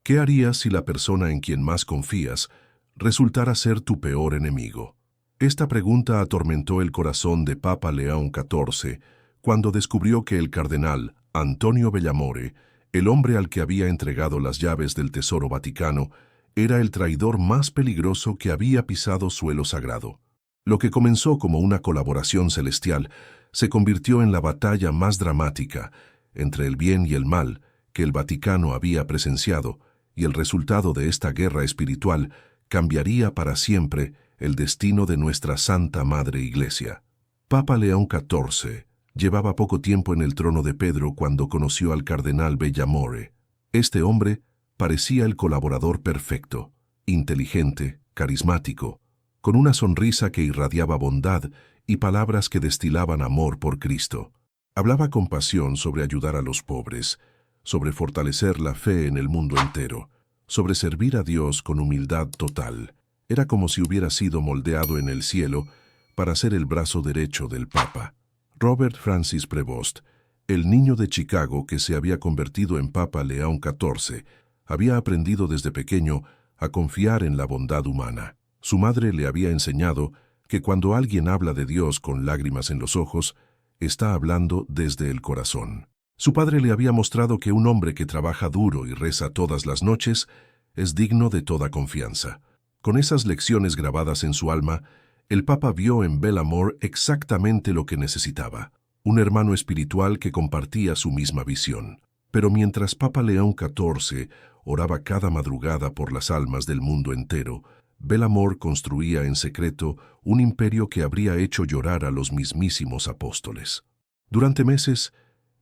¿Qué harías si la persona en quien más confías resultara ser tu peor enemigo? Esta pregunta atormentó el corazón de Papa León XIV cuando descubrió que el cardenal Antonio Bellamore, el hombre al que había entregado las llaves del Tesoro Vaticano, era el traidor más peligroso que había pisado suelo sagrado. Lo que comenzó como una colaboración celestial se convirtió en la batalla más dramática entre el bien y el mal que el Vaticano había presenciado, y el resultado de esta guerra espiritual cambiaría para siempre el destino de nuestra Santa Madre Iglesia. Papa León XIV llevaba poco tiempo en el trono de Pedro cuando conoció al cardenal Bellamore. Este hombre parecía el colaborador perfecto, inteligente, carismático, con una sonrisa que irradiaba bondad y palabras que destilaban amor por Cristo. Hablaba con pasión sobre ayudar a los pobres, sobre fortalecer la fe en el mundo entero, sobre servir a Dios con humildad total. Era como si hubiera sido moldeado en el cielo para ser el brazo derecho del Papa. Robert Francis Prevost, el niño de Chicago que se había convertido en Papa León XIV, había aprendido desde pequeño a confiar en la bondad humana. Su madre le había enseñado que cuando alguien habla de Dios con lágrimas en los ojos, está hablando desde el corazón. Su padre le había mostrado que un hombre que trabaja duro y reza todas las noches es digno de toda confianza. Con esas lecciones grabadas en su alma, el Papa vio en Bellamore exactamente lo que necesitaba, un hermano espiritual que compartía su misma visión. Pero mientras Papa León XIV oraba cada madrugada por las almas del mundo entero, Bellamore construía en secreto un imperio que habría hecho llorar a los mismísimos apóstoles. Durante meses,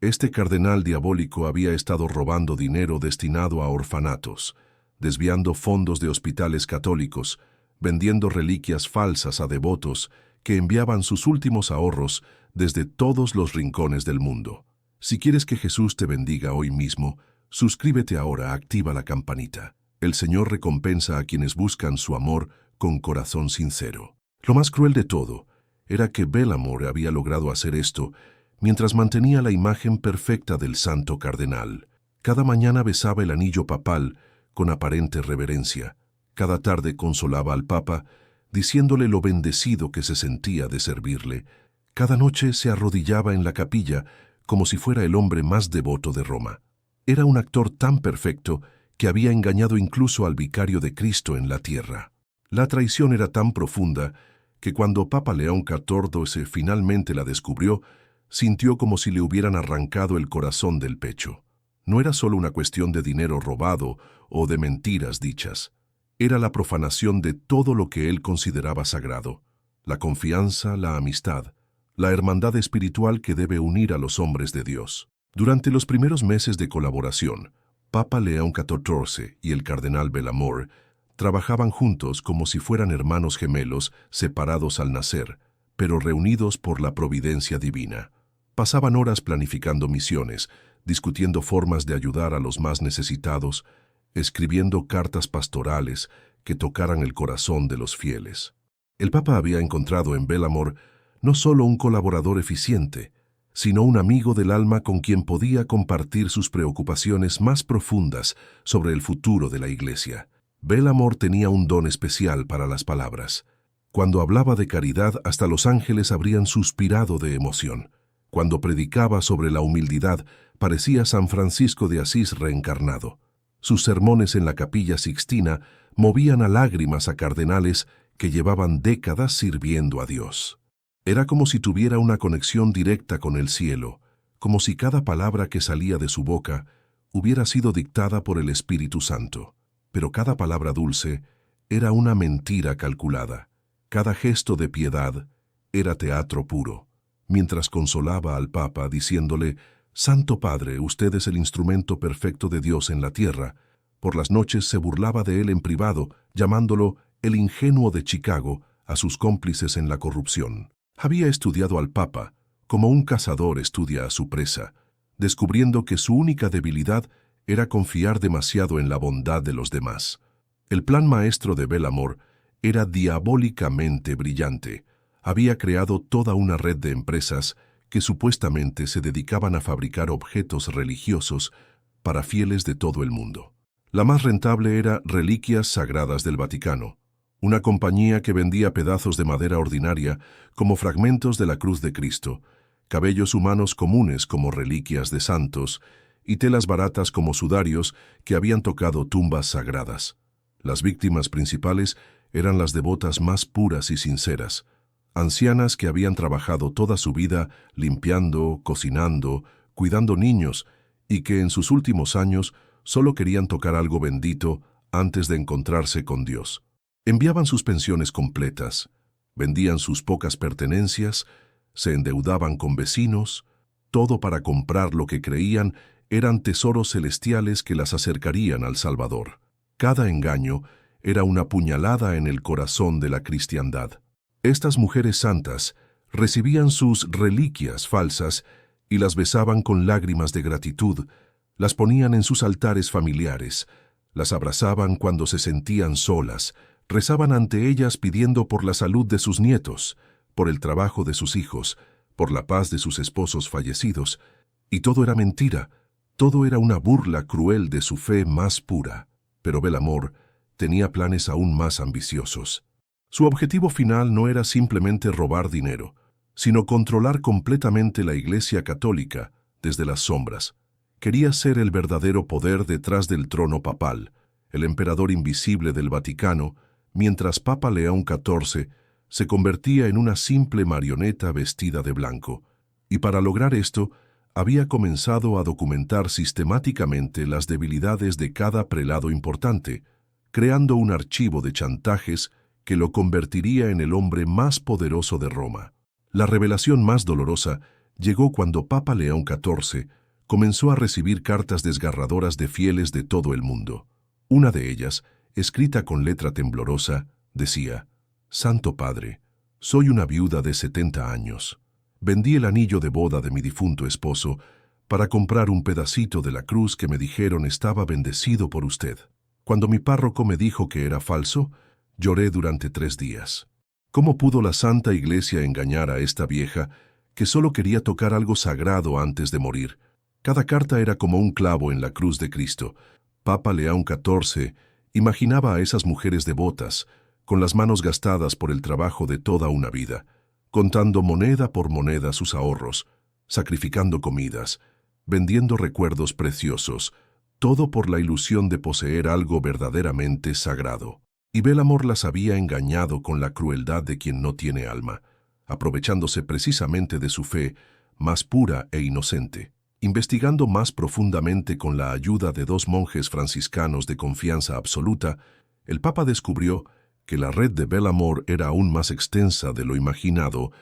este cardenal diabólico había estado robando dinero destinado a orfanatos, desviando fondos de hospitales católicos, vendiendo reliquias falsas a devotos que enviaban sus últimos ahorros desde todos los rincones del mundo. Si quieres que Jesús te bendiga hoy mismo, suscríbete ahora, activa la campanita. El Señor recompensa a quienes buscan su amor con corazón sincero. Lo más cruel de todo era que Bellamore había logrado hacer esto mientras mantenía la imagen perfecta del santo cardenal. Cada mañana besaba el anillo papal con aparente reverencia. Cada tarde consolaba al Papa, diciéndole lo bendecido que se sentía de servirle. Cada noche se arrodillaba en la capilla como si fuera el hombre más devoto de Roma. Era un actor tan perfecto que había engañado incluso al vicario de Cristo en la tierra. La traición era tan profunda que cuando Papa León XIV finalmente la descubrió, sintió como si le hubieran arrancado el corazón del pecho. No era solo una cuestión de dinero robado o de mentiras dichas. Era la profanación de todo lo que él consideraba sagrado: la confianza, la amistad, la hermandad espiritual que debe unir a los hombres de Dios. Durante los primeros meses de colaboración, Papa León XIV y el cardenal Bellamore trabajaban juntos como si fueran hermanos gemelos separados al nacer, pero reunidos por la providencia divina. Pasaban horas planificando misiones, discutiendo formas de ayudar a los más necesitados, escribiendo cartas pastorales que tocaran el corazón de los fieles. El Papa había encontrado en Bellamore no solo un colaborador eficiente, sino un amigo del alma con quien podía compartir sus preocupaciones más profundas sobre el futuro de la Iglesia. Bellamore tenía un don especial para las palabras. Cuando hablaba de caridad, hasta los ángeles habrían suspirado de emoción. Cuando predicaba sobre la humildad, parecía San Francisco de Asís reencarnado. Sus sermones en la Capilla Sixtina movían a lágrimas a cardenales que llevaban décadas sirviendo a Dios. Era como si tuviera una conexión directa con el cielo, como si cada palabra que salía de su boca hubiera sido dictada por el Espíritu Santo. Pero cada palabra dulce era una mentira calculada. Cada gesto de piedad era teatro puro. Mientras consolaba al Papa diciéndole: «Santo Padre, usted es el instrumento perfecto de Dios en la tierra», por las noches se burlaba de él en privado, llamándolo el ingenuo de Chicago a sus cómplices en la corrupción. Había estudiado al Papa como un cazador estudia a su presa, descubriendo que su única debilidad era confiar demasiado en la bondad de los demás. El plan maestro de Bellamore era diabólicamente brillante. Había creado toda una red de empresas que supuestamente se dedicaban a fabricar objetos religiosos para fieles de todo el mundo. La más rentable era Reliquias Sagradas del Vaticano, una compañía que vendía pedazos de madera ordinaria como fragmentos de la cruz de Cristo, cabellos humanos comunes como reliquias de santos y telas baratas como sudarios que habían tocado tumbas sagradas. Las víctimas principales eran las devotas más puras y sinceras, ancianas que habían trabajado toda su vida limpiando, cocinando, cuidando niños y que en sus últimos años solo querían tocar algo bendito antes de encontrarse con Dios. Enviaban sus pensiones completas, vendían sus pocas pertenencias, se endeudaban con vecinos, todo para comprar lo que creían eran tesoros celestiales que las acercarían al Salvador. Cada engaño era una puñalada en el corazón de la cristiandad. Estas mujeres santas recibían sus reliquias falsas y las besaban con lágrimas de gratitud, las ponían en sus altares familiares, las abrazaban cuando se sentían solas, rezaban ante ellas pidiendo por la salud de sus nietos, por el trabajo de sus hijos, por la paz de sus esposos fallecidos, y todo era mentira, todo era una burla cruel de su fe más pura. Pero Bellamor tenía planes aún más ambiciosos. Su objetivo final no era simplemente robar dinero, sino controlar completamente la Iglesia Católica desde las sombras. Quería ser el verdadero poder detrás del trono papal, el emperador invisible del Vaticano, mientras Papa León XIV se convertía en una simple marioneta vestida de blanco. Y para lograr esto, había comenzado a documentar sistemáticamente las debilidades de cada prelado importante, creando un archivo de chantajes que lo convertiría en el hombre más poderoso de Roma. La revelación más dolorosa llegó cuando Papa León XIV comenzó a recibir cartas desgarradoras de fieles de todo el mundo. Una de ellas, escrita con letra temblorosa, decía: «Santo Padre, soy una viuda de 70 años. Vendí el anillo de boda de mi difunto esposo para comprar un pedacito de la cruz que me dijeron estaba bendecido por usted. Cuando mi párroco me dijo que era falso, lloré durante 3 días. ¿Cómo pudo la Santa Iglesia engañar a esta vieja que solo quería tocar algo sagrado antes de morir? Cada carta era como un clavo en la cruz de Cristo. Papa León XIV imaginaba a esas mujeres devotas, con las manos gastadas por el trabajo de toda una vida, contando moneda por moneda sus ahorros, sacrificando comidas, vendiendo recuerdos preciosos, todo por la ilusión de poseer algo verdaderamente sagrado. Y Bellamor las había engañado con la crueldad de quien no tiene alma, aprovechándose precisamente de su fe más pura e inocente. Investigando más profundamente con la ayuda de 2 monjes franciscanos de confianza absoluta, el Papa descubrió que la red de Bellamor era aún más extensa de lo imaginado.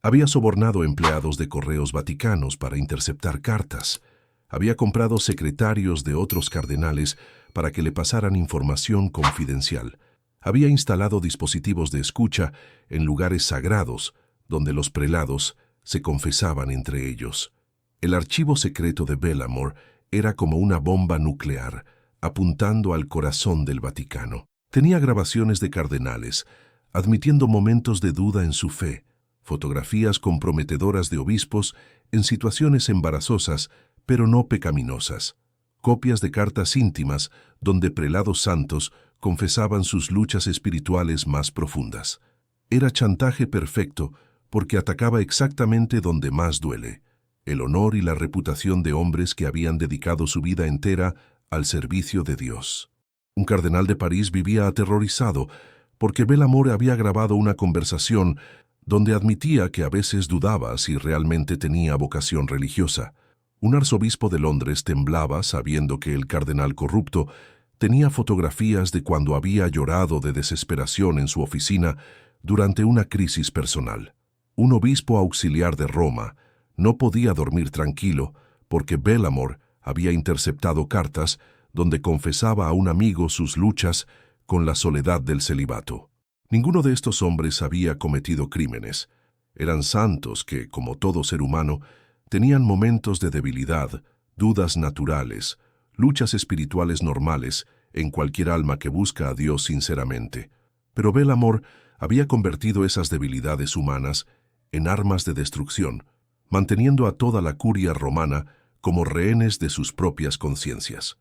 Había sobornado empleados de correos vaticanos para interceptar cartas. Había comprado secretarios de otros cardenales para que le pasaran información confidencial. Había instalado dispositivos de escucha en lugares sagrados, donde los prelados se confesaban entre ellos. El archivo secreto de Bellamor era como una bomba nuclear, apuntando al corazón del Vaticano. Tenía grabaciones de cardenales, admitiendo momentos de duda en su fe, fotografías comprometedoras de obispos en situaciones embarazosas, pero no pecaminosas, copias de cartas íntimas donde prelados santos confesaban sus luchas espirituales más profundas. Era chantaje perfecto porque atacaba exactamente donde más duele: el honor y la reputación de hombres que habían dedicado su vida entera al servicio de Dios. Un cardenal de París vivía aterrorizado porque Bellamor había grabado una conversación donde admitía que a veces dudaba si realmente tenía vocación religiosa. Un arzobispo de Londres temblaba sabiendo que el cardenal corrupto tenía fotografías de cuando había llorado de desesperación en su oficina durante una crisis personal. Un obispo auxiliar de Roma no podía dormir tranquilo porque Bellamor había interceptado cartas donde confesaba a un amigo sus luchas con la soledad del celibato. Ninguno de estos hombres había cometido crímenes. Eran santos que, como todo ser humano, tenían momentos de debilidad, dudas naturales, luchas espirituales normales en cualquier alma que busca a Dios sinceramente. Pero Bellamor había convertido esas debilidades humanas en armas de destrucción, manteniendo a toda la curia romana como rehenes de sus propias conciencias.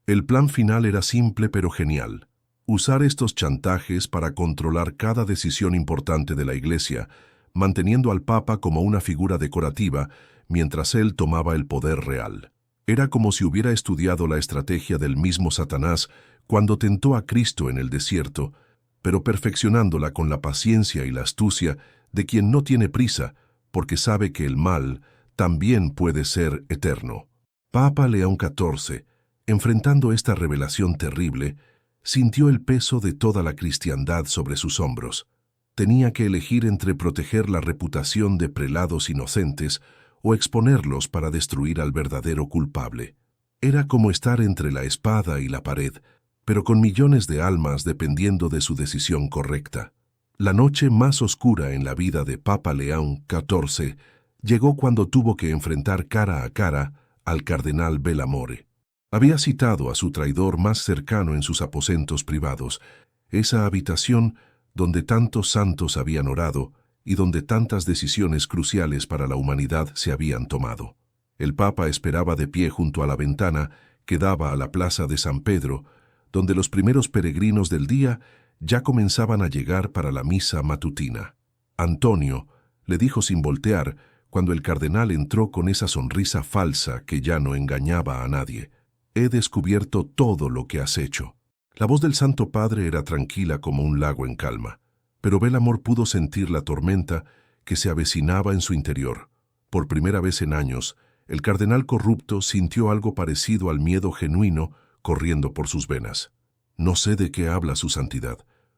El plan final era simple pero genial: usar estos chantajes para controlar cada decisión importante de la Iglesia, manteniendo al Papa como una figura decorativa mientras él tomaba el poder real. Era como si hubiera estudiado la estrategia del mismo Satanás cuando tentó a Cristo en el desierto, pero perfeccionándola con la paciencia y la astucia de quien no tiene prisa, porque sabe que el mal también puede ser eterno. Papa León XIV, enfrentando esta revelación terrible, sintió el peso de toda la cristiandad sobre sus hombros. Tenía que elegir entre proteger la reputación de prelados inocentes o exponerlos para destruir al verdadero culpable. Era como estar entre la espada y la pared, pero con millones de almas dependiendo de su decisión correcta. La noche más oscura en la vida de Papa León XIV llegó cuando tuvo que enfrentar cara a cara al cardenal Bellamore. Había citado a su traidor más cercano en sus aposentos privados, esa habitación donde tantos santos habían orado y donde tantas decisiones cruciales para la humanidad se habían tomado. El Papa esperaba de pie junto a la ventana que daba a la plaza de San Pedro, donde los primeros peregrinos del día ya comenzaban a llegar para la misa matutina. Antonio, le dijo sin voltear, cuando el cardenal entró con esa sonrisa falsa que ya no engañaba a nadie: «He descubierto todo lo que has hecho». La voz del Santo Padre era tranquila como un lago en calma, pero Bellamore pudo sentir la tormenta que se avecinaba en su interior. Por primera vez en años, el cardenal corrupto sintió algo parecido al miedo genuino corriendo por sus venas. «No sé de qué habla su santidad»,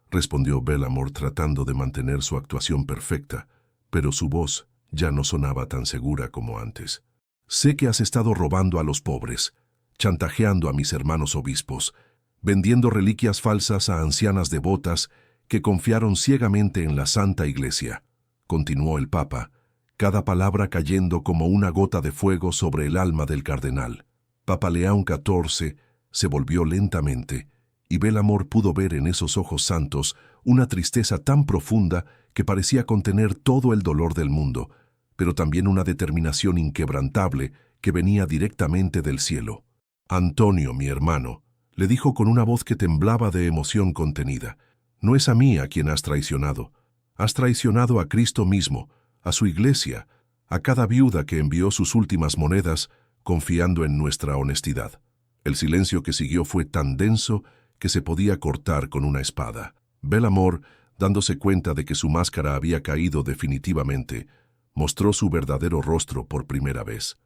respondió Bellamore tratando de mantener su actuación perfecta, pero su voz ya no sonaba tan segura como antes. «Sé que has estado robando a los pobres, chantajeando a mis hermanos obispos, vendiendo reliquias falsas a ancianas devotas que confiaron ciegamente en la Santa Iglesia», continuó el Papa, cada palabra cayendo como una gota de fuego sobre el alma del cardenal. Papa León XIV se volvió lentamente, y Bellamore pudo ver en esos ojos santos una tristeza tan profunda que parecía contener todo el dolor del mundo, pero también una determinación inquebrantable que venía directamente del cielo. «Antonio, mi hermano», le dijo con una voz que temblaba de emoción contenida, «no es a mí a quien has traicionado. Has traicionado a Cristo mismo, a su Iglesia, a cada viuda que envió sus últimas monedas confiando en nuestra honestidad». El silencio que siguió fue tan denso que se podía cortar con una espada. Bellamore, dándose cuenta de que su máscara había caído definitivamente, mostró su verdadero rostro por primera vez.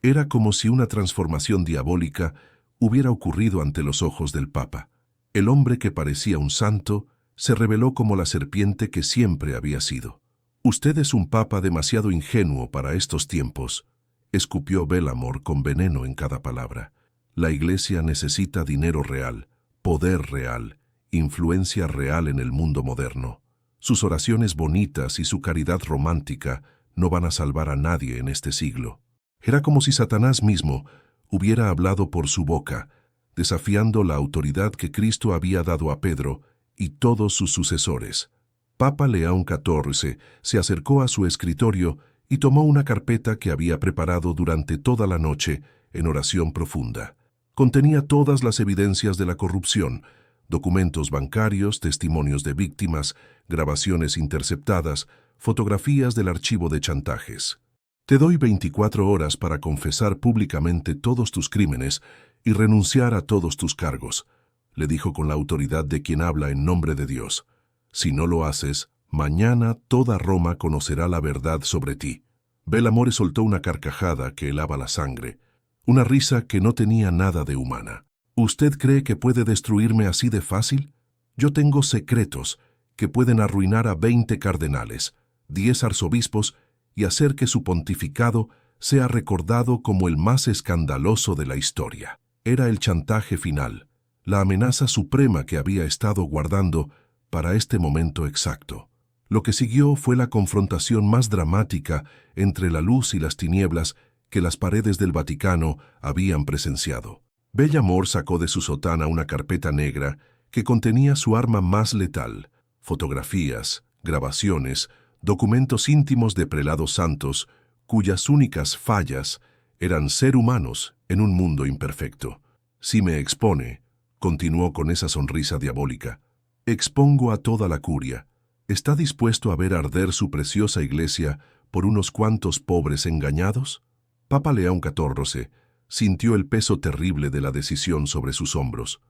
Era como si una transformación diabólica hubiera ocurrido ante los ojos del Papa. El hombre que parecía un santo se reveló como la serpiente que siempre había sido. «Usted es un Papa demasiado ingenuo para estos tiempos», escupió Bellamore con veneno en cada palabra. «La Iglesia necesita dinero real, poder real, influencia real en el mundo moderno. Sus oraciones bonitas y su caridad romántica no van a salvar a nadie en este siglo». Era como si Satanás mismo hubiera hablado por su boca, desafiando la autoridad que Cristo había dado a Pedro y todos sus sucesores. Papa León XIV se acercó a su escritorio y tomó una carpeta que había preparado durante toda la noche en oración profunda. Contenía todas las evidencias de la corrupción: documentos bancarios, testimonios de víctimas, grabaciones interceptadas, fotografías del archivo de chantajes. «Te doy 24 horas para confesar públicamente todos tus crímenes y renunciar a todos tus cargos», le dijo con la autoridad de quien habla en nombre de Dios. «Si no lo haces, mañana toda Roma conocerá la verdad sobre ti». Bellamore soltó una carcajada que helaba la sangre, una risa que no tenía nada de humana. «¿Usted cree que puede destruirme así de fácil? Yo tengo secretos que pueden arruinar a 20 cardenales, 10 arzobispos y hacer que su pontificado sea recordado como el más escandaloso de la historia». Era el chantaje final, la amenaza suprema que había estado guardando para este momento exacto. Lo que siguió fue la confrontación más dramática entre la luz y las tinieblas que las paredes del Vaticano habían presenciado. Bellamore sacó de su sotana una carpeta negra que contenía su arma más letal: fotografías, grabaciones, documentos íntimos de prelados santos, cuyas únicas fallas eran ser humanos en un mundo imperfecto. Si me expone, continuó con esa sonrisa diabólica, expongo a toda la curia. ¿Está dispuesto a ver arder su preciosa iglesia por unos cuantos pobres engañados? Papa León XIV sintió el peso terrible de la decisión sobre sus hombros.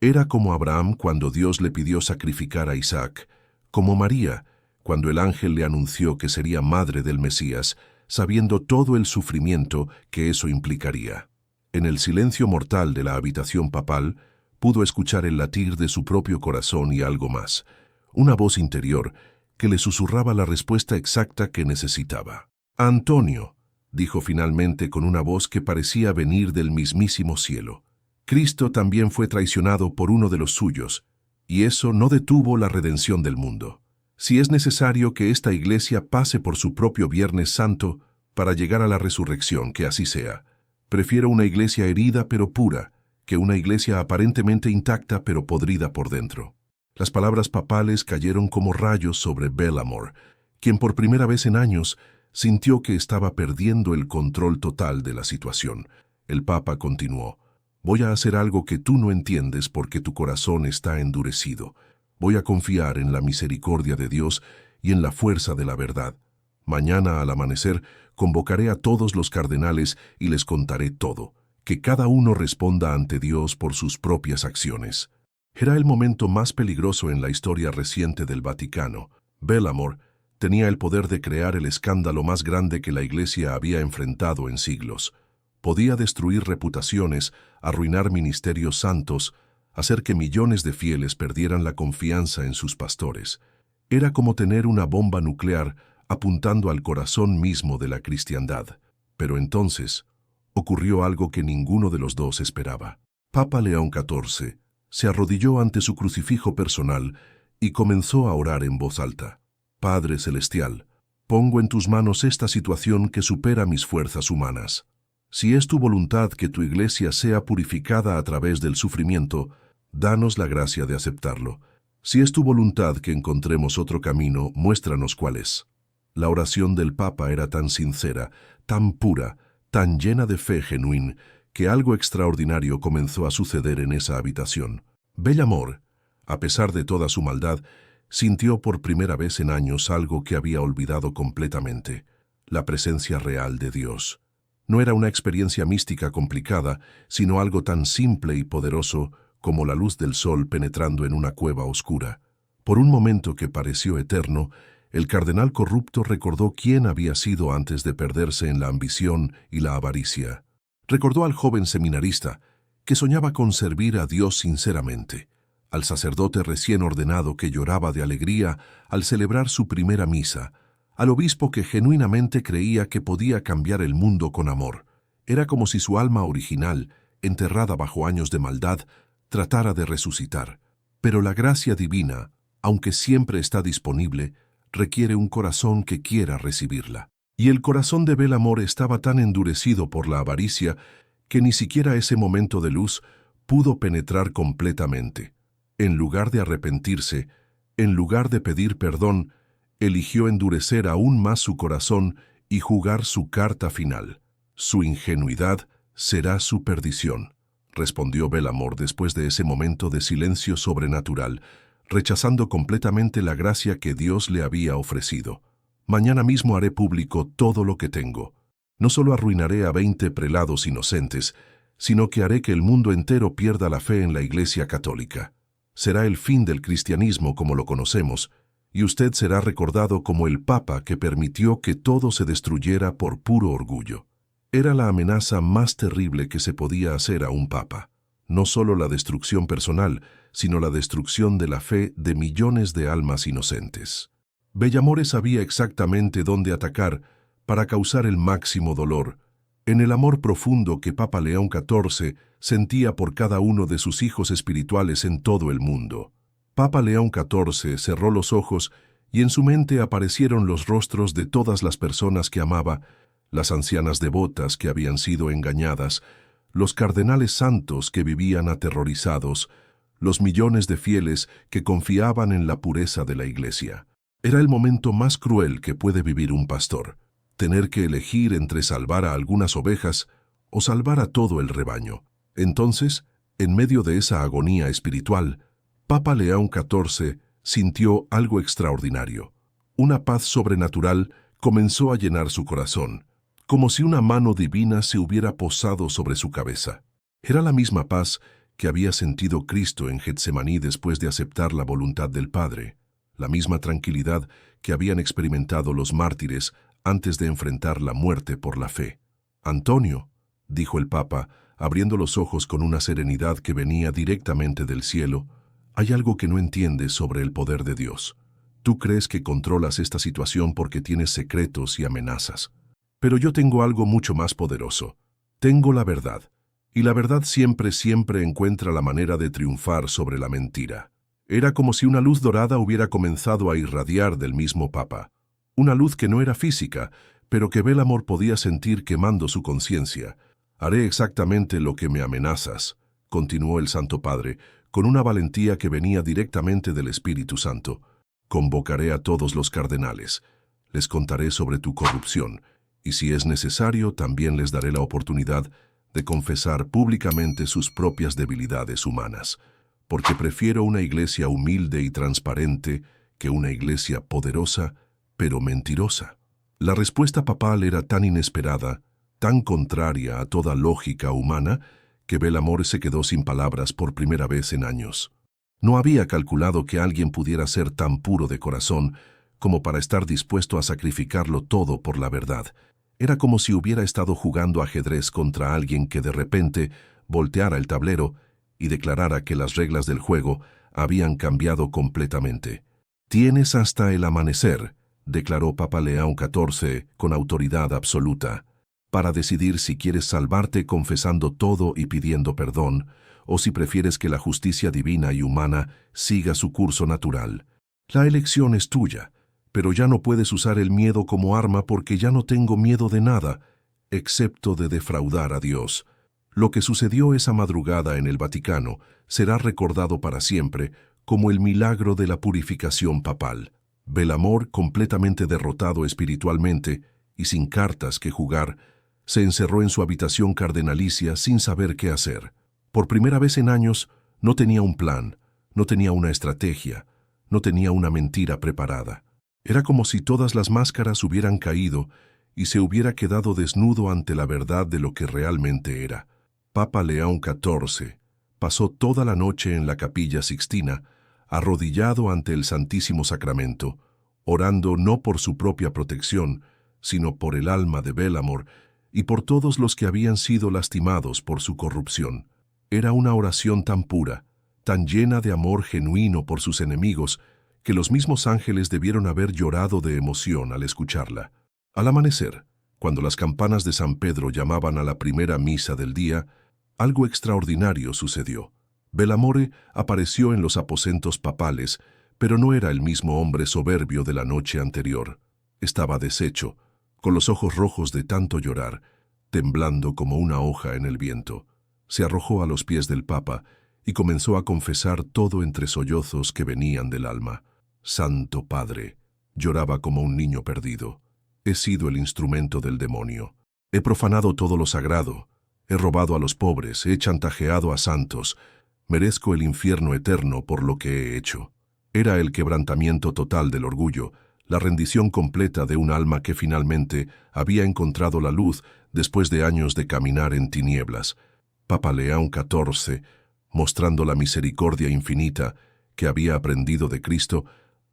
Era como Abraham cuando Dios le pidió sacrificar a Isaac, como María cuando el ángel le anunció que sería madre del Mesías, sabiendo todo el sufrimiento que eso implicaría. En el silencio mortal de la habitación papal, pudo escuchar el latir de su propio corazón y algo más, una voz interior que le susurraba la respuesta exacta que necesitaba. «Antonio», dijo finalmente con una voz que parecía venir del mismísimo cielo, «Cristo también fue traicionado por uno de los suyos, y eso no detuvo la redención del mundo. Si es necesario que esta iglesia pase por su propio Viernes Santo para llegar a la resurrección, que así sea. Prefiero una iglesia herida pero pura, que una iglesia aparentemente intacta pero podrida por dentro». Las palabras papales cayeron como rayos sobre Bellamore, quien por primera vez en años sintió que estaba perdiendo el control total de la situación. El Papa continuó: «Voy a hacer algo que tú no entiendes porque tu corazón está endurecido. Voy a confiar en la misericordia de Dios y en la fuerza de la verdad. Mañana al amanecer convocaré a todos los cardenales y les contaré todo, que cada uno responda ante Dios por sus propias acciones». Era el momento más peligroso en la historia reciente del Vaticano. Bellamore tenía el poder de crear el escándalo más grande que la Iglesia había enfrentado en siglos. Podía destruir reputaciones, arruinar ministerios santos, hacer que millones de fieles perdieran la confianza en sus pastores. Era como tener una bomba nuclear apuntando al corazón mismo de la cristiandad. Pero entonces ocurrió algo que ninguno de los dos esperaba. Papa León XIV se arrodilló ante su crucifijo personal y comenzó a orar en voz alta. «Padre Celestial, pongo en tus manos esta situación que supera mis fuerzas humanas. Si es tu voluntad que tu iglesia sea purificada a través del sufrimiento, danos la gracia de aceptarlo. Si es tu voluntad que encontremos otro camino, muéstranos cuál es». La oración del Papa era tan sincera, tan pura, tan llena de fe genuina, que algo extraordinario comenzó a suceder en esa habitación. Bellamore, a pesar de toda su maldad, sintió por primera vez en años algo que había olvidado completamente: la presencia real de Dios. No era una experiencia mística complicada, sino algo tan simple y poderoso como la luz del sol penetrando en una cueva oscura. Por un momento que pareció eterno, el cardenal corrupto recordó quién había sido antes de perderse en la ambición y la avaricia. Recordó al joven seminarista que soñaba con servir a Dios sinceramente, al sacerdote recién ordenado que lloraba de alegría al celebrar su primera misa, al obispo que genuinamente creía que podía cambiar el mundo con amor. Era como si su alma original, enterrada bajo años de maldad, tratara de resucitar. Pero la gracia divina, aunque siempre está disponible, requiere un corazón que quiera recibirla. Y el corazón de Bellamore estaba tan endurecido por la avaricia que ni siquiera ese momento de luz pudo penetrar completamente. En lugar de arrepentirse, en lugar de pedir perdón, eligió endurecer aún más su corazón y jugar su carta final. «Su ingenuidad será su perdición», respondió Bellamore después de ese momento de silencio sobrenatural, rechazando completamente la gracia que Dios le había ofrecido. «Mañana mismo haré público todo lo que tengo. No solo arruinaré a 20 prelados inocentes, sino que haré que el mundo entero pierda la fe en la Iglesia Católica. Será el fin del cristianismo como lo conocemos, y usted será recordado como el Papa que permitió que todo se destruyera por puro orgullo». Era la amenaza más terrible que se podía hacer a un Papa. No solo la destrucción personal, sino la destrucción de la fe de millones de almas inocentes. Bellamore sabía exactamente dónde atacar para causar el máximo dolor, en el amor profundo que Papa León XIV sentía por cada uno de sus hijos espirituales en todo el mundo. Papa León XIV cerró los ojos y en su mente aparecieron los rostros de todas las personas que amaba, las ancianas devotas que habían sido engañadas, los cardenales santos que vivían aterrorizados, los millones de fieles que confiaban en la pureza de la Iglesia. Era el momento más cruel que puede vivir un pastor, tener que elegir entre salvar a algunas ovejas o salvar a todo el rebaño. Entonces, En medio de esa agonía espiritual, Papa León XIV sintió algo extraordinario. Una paz sobrenatural comenzó a llenar su corazón, como si una mano divina se hubiera posado sobre su cabeza. Era la misma paz que había sentido Cristo en Getsemaní después de aceptar la voluntad del Padre, la misma tranquilidad que habían experimentado los mártires antes de enfrentar la muerte por la fe. «Antonio», dijo el Papa, abriendo los ojos con una serenidad que venía directamente del cielo, «hay algo que no entiendes sobre el poder de Dios. Tú crees que controlas esta situación porque tienes secretos y amenazas. Pero yo tengo algo mucho más poderoso. Tengo la verdad. Y la verdad siempre encuentra la manera de triunfar sobre la mentira». Era como si una luz dorada hubiera comenzado a irradiar del mismo Papa. Una luz que no era física, pero que Belamor podía sentir quemando su conciencia. «Haré exactamente lo que me amenazas», continuó el Santo Padre, con una valentía que venía directamente del Espíritu Santo. «Convocaré a todos los cardenales. Les contaré sobre tu corrupción, y si es necesario, también les daré la oportunidad de confesar públicamente sus propias debilidades humanas, porque prefiero una iglesia humilde y transparente que una iglesia poderosa, pero mentirosa». La respuesta papal era tan inesperada, tan contraria a toda lógica humana, que Belamor se quedó sin palabras por primera vez en años. No había calculado que alguien pudiera ser tan puro de corazón como para estar dispuesto a sacrificarlo todo por la verdad. Era como si hubiera estado jugando ajedrez contra alguien que de repente volteara el tablero y declarara que las reglas del juego habían cambiado completamente. «Tienes hasta el amanecer», declaró Papa León XIV con autoridad absoluta, «para decidir si quieres salvarte confesando todo y pidiendo perdón, o si prefieres que la justicia divina y humana siga su curso natural. La elección es tuya, pero ya no puedes usar el miedo como arma porque ya no tengo miedo de nada, excepto de defraudar a Dios. Lo que sucedió esa madrugada en el Vaticano será recordado para siempre como el milagro de la purificación papal». Belamor, completamente derrotado espiritualmente y sin cartas que jugar, se encerró en su habitación cardenalicia sin saber qué hacer. Por primera vez en años, no tenía un plan, no tenía una estrategia, no tenía una mentira preparada. Era como si todas las máscaras hubieran caído y se hubiera quedado desnudo ante la verdad de lo que realmente era. Papa León XIV pasó toda la noche en la Capilla Sixtina, arrodillado ante el Santísimo Sacramento, orando no por su propia protección, sino por el alma de Belamor y por todos los que habían sido lastimados por su corrupción. Era una oración tan pura, tan llena de amor genuino por sus enemigos, que los mismos ángeles debieron haber llorado de emoción al escucharla. Al amanecer, cuando las campanas de San Pedro llamaban a la primera misa del día, algo extraordinario sucedió. Belamor apareció en los aposentos papales, pero no era el mismo hombre soberbio de la noche anterior. Estaba deshecho, con los ojos rojos de tanto llorar, temblando como una hoja en el viento. Se arrojó a los pies del Papa y comenzó a confesar todo entre sollozos que venían del alma. «Santo Padre», lloraba como un niño perdido, «he sido el instrumento del demonio. He profanado todo lo sagrado, he robado a los pobres, he chantajeado a santos. Merezco el infierno eterno por lo que he hecho». Era el quebrantamiento total del orgullo, la rendición completa de un alma que finalmente había encontrado la luz después de años de caminar en tinieblas. Papa León XIV, mostrando la misericordia infinita que había aprendido de Cristo,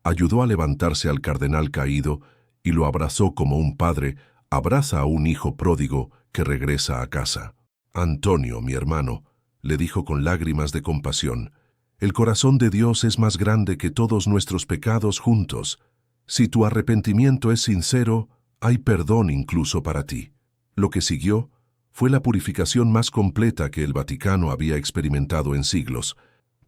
ayudó a levantarse al cardenal caído y lo abrazó como un padre abraza a un hijo pródigo que regresa a casa. «Antonio, mi hermano», le dijo con lágrimas de compasión, «el corazón de Dios es más grande que todos nuestros pecados juntos. Si tu arrepentimiento es sincero, hay perdón incluso para ti». Lo que siguió fue la purificación más completa que el Vaticano había experimentado en siglos.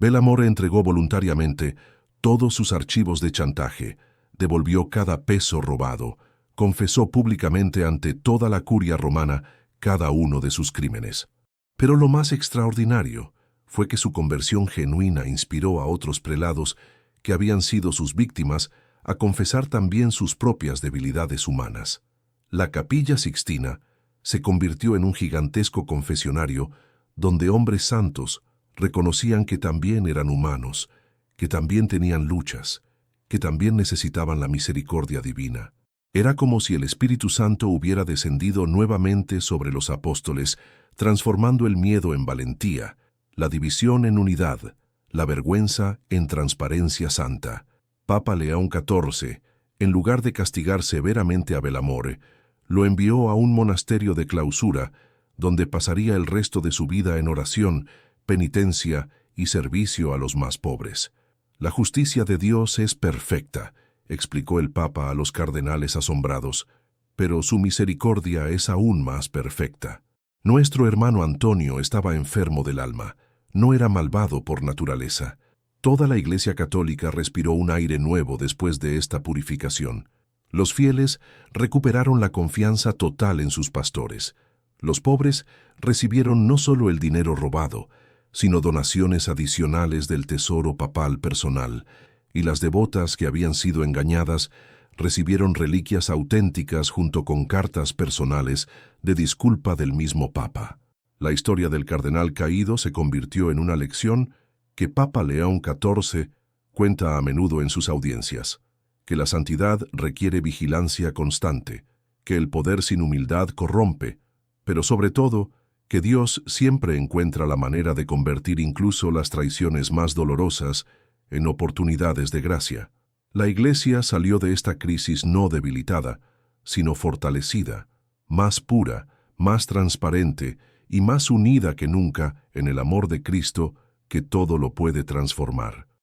Belamor entregó voluntariamente todos sus archivos de chantaje, devolvió cada peso robado, confesó públicamente ante toda la curia romana cada uno de sus crímenes. Pero lo más extraordinario fue que su conversión genuina inspiró a otros prelados que habían sido sus víctimas a confesar también sus propias debilidades humanas. La Capilla Sixtina se convirtió en un gigantesco confesionario donde hombres santos, Reconocían que también eran humanos, que también tenían luchas, que también necesitaban la misericordia divina. Era como si el Espíritu Santo hubiera descendido nuevamente sobre los apóstoles, transformando el miedo en valentía, la división en unidad, la vergüenza en transparencia santa. Papa León XIV, en lugar de castigar severamente a Belamore, lo envió a un monasterio de clausura, donde pasaría el resto de su vida en oración, penitencia y servicio a los más pobres. La justicia de Dios es perfecta, explicó el Papa a los cardenales asombrados, pero su misericordia es aún más perfecta. Nuestro hermano Antonio estaba enfermo del alma, no era malvado por naturaleza. Toda la Iglesia Católica respiró un aire nuevo después de esta purificación. Los fieles recuperaron la confianza total en sus pastores. Los pobres recibieron no solo el dinero robado, sino donaciones adicionales del tesoro papal personal, y las devotas que habían sido engañadas recibieron reliquias auténticas junto con cartas personales de disculpa del mismo Papa. La historia del cardenal caído se convirtió en una lección que Papa León XIV cuenta a menudo en sus audiencias, que la santidad requiere vigilancia constante, que el poder sin humildad corrompe, pero sobre todo, que Dios siempre encuentra la manera de convertir incluso las traiciones más dolorosas en oportunidades de gracia. La Iglesia salió de esta crisis no debilitada, sino fortalecida, más pura, más transparente y más unida que nunca en el amor de Cristo que todo lo puede transformar.